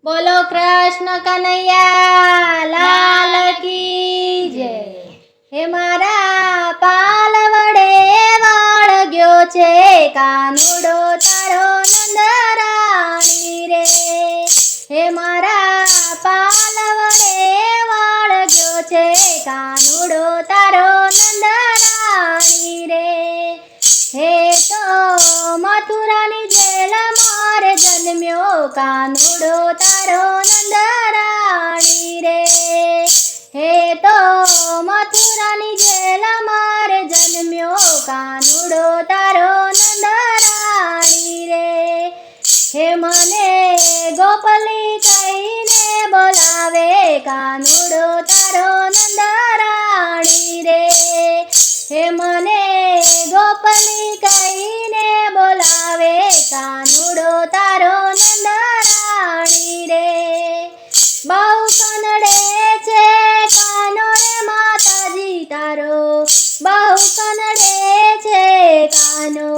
બોલો કૃષ્ણ કનૈયા લાલ કી જય। હે મારા પાલ વડે વાળગ્યો છે કાનુડો તારો નંદરાણી રે। હે મારા પાલ વડે વાળગ્યો છે કાનુડો તારો નંદરાણી રે। હે તો મથુરાની જેલ મારે જન્મ્યો કાનુડો તારો નંદરાણી રે। હે તો મથુરાની જેલ મારે જન્મ્યો કાનુડો તારો નંદરાણી રે। હે મને ગોપલી કહીને બોલાવે કાનુડો તારો નંદરાણી રે। હે મને ગોપલી કહીને બોલાવે કાનુડો તારો નંદરાણી રે। બહુ કનડે છે કાનો રે માતાજી તારો, બહુ કનડે છે કાનો,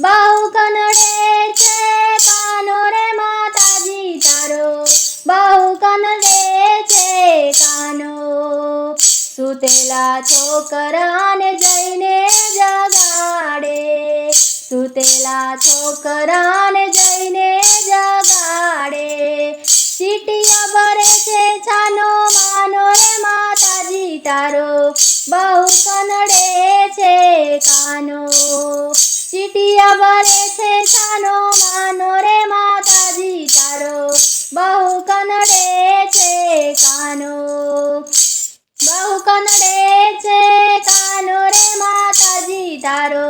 બહુ કનડે છે કાનો રે માતાજી તારો, બહુ કનડે છે કાનો। સુતેલા છોકરાને જઈને જગાડે, સુતેલા છોકરાને જઈને જગાડે। ચીટિયા ભરે છે છાનો માનો રે માતાજી તારો, બહુ કનડે છે કાનો। ચીટિયા ભરે છે છાનો માનો રે માતાજી તારો, બહુ કનડે છે કાનો। બહુ કનડે છે કાનો રે માતાજી તારો,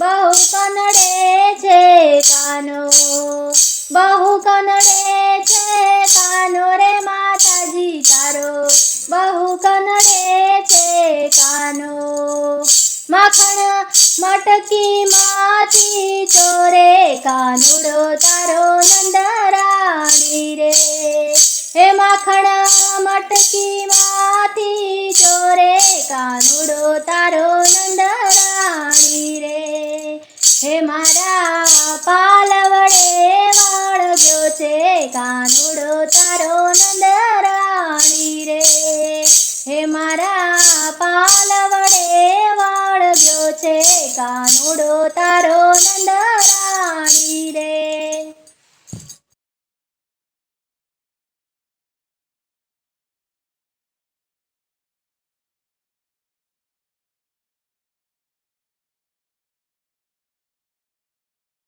બહુ કનડે છે કાનો, બહુ કનડે છે કાનો રે માતાજી તારો, બહુ કનડે છે કાનો। માખણ મટકી માંથી ચોરે કાનુડો તારો નંદરાણી રે। હે માખણ મટકી માંથી ચોરે કાનુડો તારો નંદરાણી રે। હે મારા પાલ વડે વાળગ્યો છે કાનુડો તારો નંદરાણી રે। હે મારા પાલ વડે વાળગ્યો છે કાનુડો તારો નંદરાણી